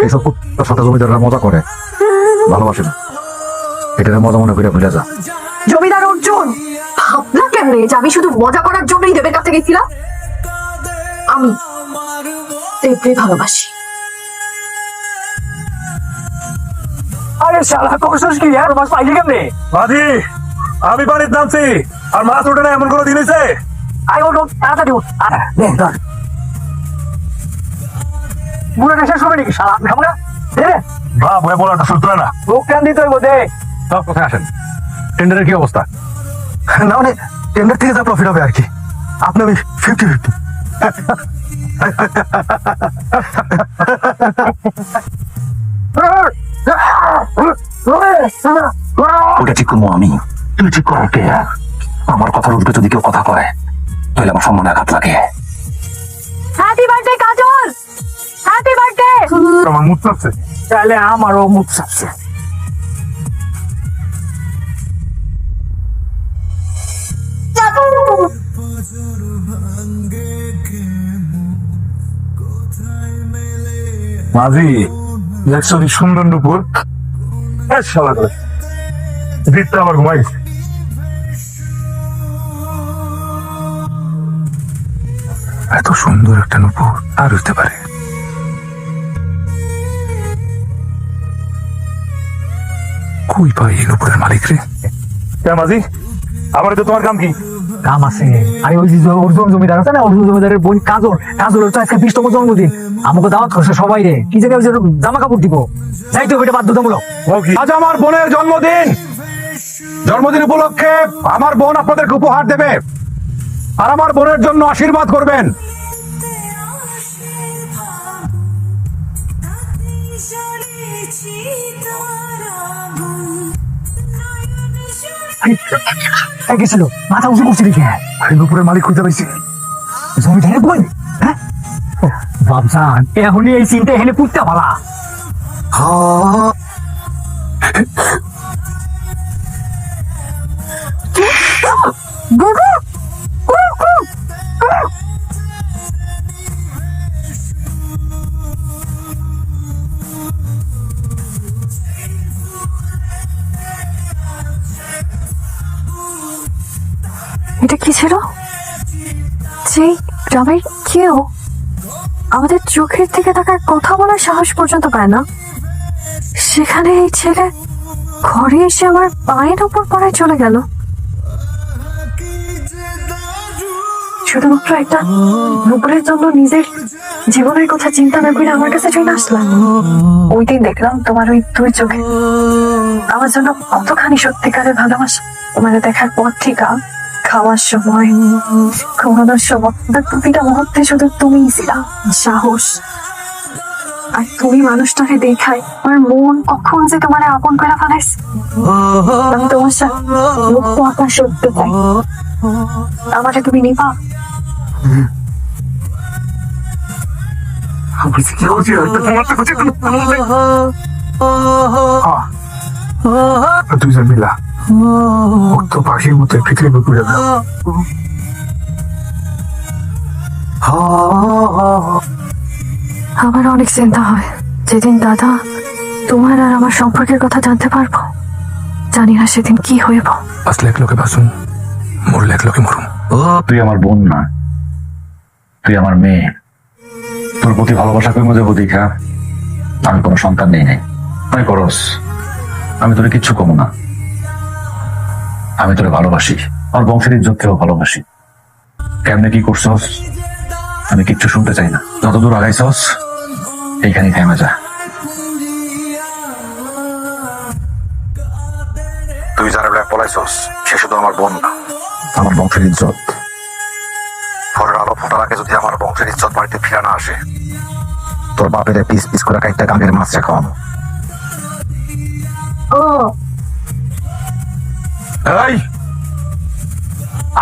এইসব সাথে জমিদাররা মজা করে, ভালোবাসে না। এটা মজা মনে করে ভুলে যা। জমিদার অর্জুন, ভাবনা কেমনে যে আমি শুধু মজা করার জন্যই দেবের কাছে গেছিলাম? আমি দেবকে ভালোবাসি। আরে শালা কইছস কি আর মাছ পাইলি কেমনে? মাঝি, আমি বাড়ির নামছি আর মাছ ওঠে না এমন কোনো দিন হয়েছে? আই ওঠ তাড়াতাড়ি উঠ। আরে দে ধর। বুড়ো শেষ হবে নাকি শালা? আমি খাবো না। দে বাপ হয়ে বলাটা সত্য না। লোক টান দিতে হইব দে। সব কোথায় আসেন? টেন্ডারের কি অবস্থা? না মানে টেন্ডার থেকে যা প্রফিট হবে আর কি। আপনি আমি 50-50। ওটা ঠিক করবো আমি, তুমি ঠিক করো কে? আমার কথার উল্টো যদি কেউ কথা কয় তাহলে আমার সম্মানে আঘাত লাগে। হ্যাপি বার্থডে কাজল, হ্যাপি বার্থডে। আমার মুখ চাচ্ছে। তাহলে আমারও মুখ চাচ্ছে। মাঝি, দেখছো কি সুন্দর নুপুর? শালা করে দিতে আবার ঘুমাইছে। এত সুন্দর একটা নুপুর আর হইতে পারে? কই পাই এই নুপুরের মালিক রে? মাঝি, আমার তো তোমার কাম কি? কাম আছে। আরে ওই যে অর্জুন জমিদার আছে না, অর্জুন জমিদারের বোন কাজল, কাজলের তো আজকে 20তম জন্মদিন। আমাকে দাওয়াত করছে সবাই রে। কি জানি জামা কাপড় দিব, যাইতে হবে, এটা বাধ্যতামূলক। আজ আমার বোনের জন্মদিন। জন্মদিন উপলক্ষে আমার বোন আপনাদেরকে উপহার দেবে আর আমার বোনের জন্য আশীর্বাদ করবেন। গেছিল মাথা উঁচু করছে দেখে। আমি নুপুরের মালিক খুঁজে পাইছি। জমিদারের বোন? হ্যাঁ বাবজান, এখনই এই চিন্তা এখানে পুঁততে পারা। এটা কি ছিল? যে গ্রামের কেউ আমাদের চোখের থেকে তাকার কথা বলার সাহস পর্যন্ত পায় না, সেখানে এই ছেলে ঘরে এসে আমার পায়ের ওপর পড়ায় চলে গেল শুধুমাত্র একটা নুপুরের জন্য। নিজের জীবনের কথা চিন্তা না করে আমার কাছে চলে আসলাম। ওই দিন দেখলাম তোমার ওই দুই চোখে আমার জন্য কতখানি সত্যিকারের ভালোবাসা। তোমার দেখার পর থেকে খাওয়ার সময়, ঘুমানোর সময়, প্রতিটা মুহূর্তে শুধু তুমিই ছিলা সাহস। আর তুমি মানুষটাকে দেখাই আমার মন কখন যে তোমার আপন করে ফেলাইছে। আমি তোমার সাথে মুক্ত আকাশ উঠতে চাই। আমাকে তুমি নিবা? দুইজন মিলা তো পাখির মতো পৃথিবী ঘুরে দাও। আমার অনেক চিন্তা হয় যেদিন দাদা তোমার আর আমার সম্পর্কের কথা জানতে পারবো। জানি না সেদিন কি হইব। বাঁচলে এক লোকে বাঁচুন, মরলে এক লোকে মরুন। তুই আমার বোন না, তুই আমার মেয়ে। তোর প্রতি ভালোবাসা কই মধ্যে দেখা আমি কোনো সন্তান নেই নাই। আমি করস, আমি তোরে কিচ্ছু কমো না। আমি তোরে ভালোবাসি, আমার বংশের ইজ্জতকেও ভালোবাসি। কেমনে কি করছস আমি কিচ্ছু শুনতে চাই না। যতদূর আগাইছস এইখানেই থেমে যা। তুই যারা পলাইছস সে শুধু আমার বোন না, আমার বংশের ইজ্জত। ভোরের আলো ফোটার আগে যদি আমার বংশের ইজ্জত বাড়িতে ফিরে না আসে, তোর বাপের পিস পিস করে একটা গাঙ্গের মাছ খাওয়াম। এই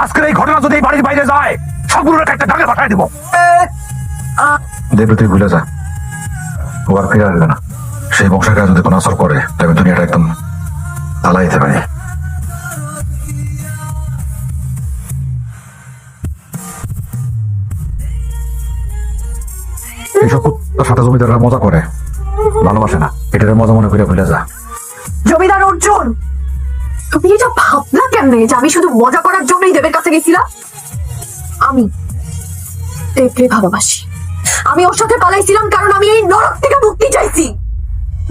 আজকের এই ঘটনা যদি এই বাড়ির বাইরে যায়, সবগুলোর একটা গাঙ্গে পাঠাই দিব। দেবে তুই ভুলে যা, ও আর ফিরে আসবে না। সেই বংশের কাছে যদি কোনো আসর করে তবে দুনিয়াটা একদম আলাইতে পারে। এসব তোর সাথে জমিদাররা মজা করে, ভালোবাসে না। এটারে মজা মনে করে ভুলে যা। জমিদার অর্জুন, তুমি এটা ভাবলা কেমনে যে আমি শুধু মজা করার জন্যই দেবের কাছে গেছিলাম? আমি দেবকে ভালোবাসি। আমি ওর সাথে পালাইছিলাম কারণ আমি এই নরক থেকে মুক্তি চাইছি,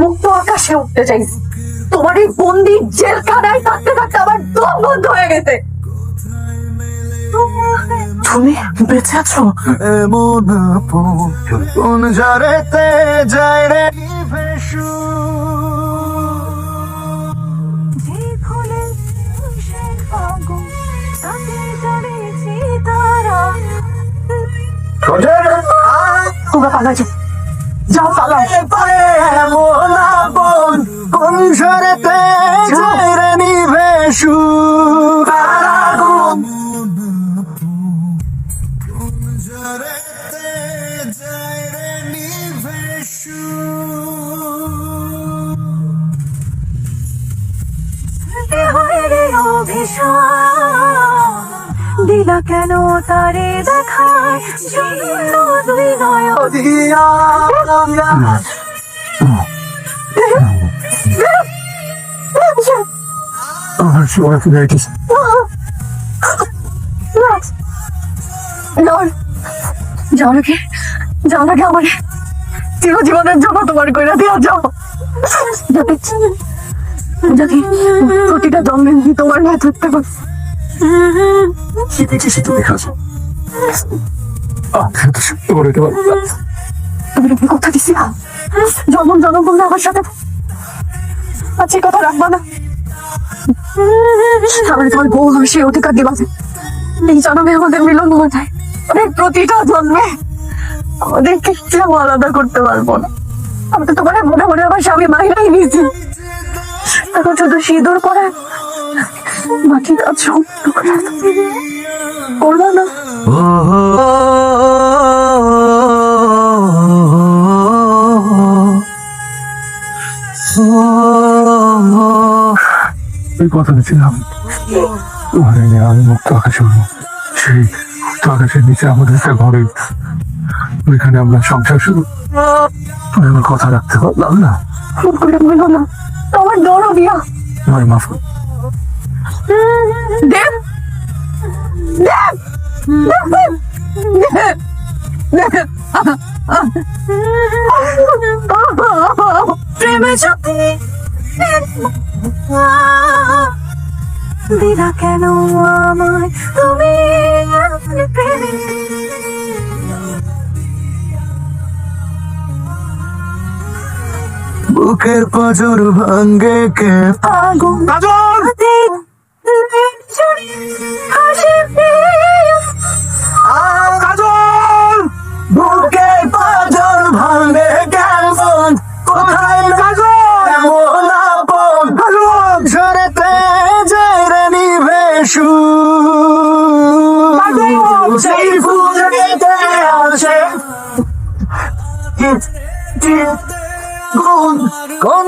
মুক্ত আকাশে উঠতে চাইছি। তোমার এই বন্দি জেলখানায় থাকতে থাকতে আমার দম বন্ধ হয়ে গেছে। তুমি বেঁচে আছো? এমন কোন ঝড়েতে যায় রে ভেসু তোমরা পালাইছো, যাও পালাও। এমন আপন কোন ঝড়েতে যায় রে নিভেসু দিলা কেন তারে দেখায় দুই নয় আমার সময় ফিরে আইতেছে। যাও নাকি, যাও নাকি আমার চিরজীবনের জন্য তোমার কইরা দিয়া যাও। যদি প্রতিটা জন্মে তোমার না থাকতে পার, শীতে সে তুমি খাচ্ছ, সত্য করে দিতে পারবো না। তুমি কি কথা দিছি না? জন্ম জন্ম বললে আমার সাথে আজকে কথা রাখবা না? তাহলে তোমার বউ হবে সে অধিকার দিবা যে এই জন্মে আমাদের মিলন ঘটায়, প্রতিটা জন্মে আমাদেরকে কেউ আলাদা করতে পারবো না। আমি তো তোমার মনে মনে আমার স্বামী মাইরাই নিয়েছি, এখন শুধু সিঁদুর করে বাকি কাজ সব করবো না। এই কথা দিয়েছিলাম ঘরে নিয়ে আমি মুক্ত আকাশে উঠবো। সেই মুক্ত আকাশের নিচে আমাদের একটা ঘরে, ওইখানে আমরা সংসার শুরু। তুমি আমার কথা রাখতে পারলাম না, খুব করে বলো না, তোমার দৌড় দিয়া আমার মাফ করো। দেব দেব প্রেমে যদি দিলা কেন আমায় তুমি প্রেমে বুকের পাজর ভাঙ্গে কে আগুন কাজল কাজল বুকের পাজর ভাঙ্গে কেমন কোথায় কাজল এমন আপন কাজল ঝড়েতে যায় রে নিভেসু সেই ফুল গেতে আসে কোন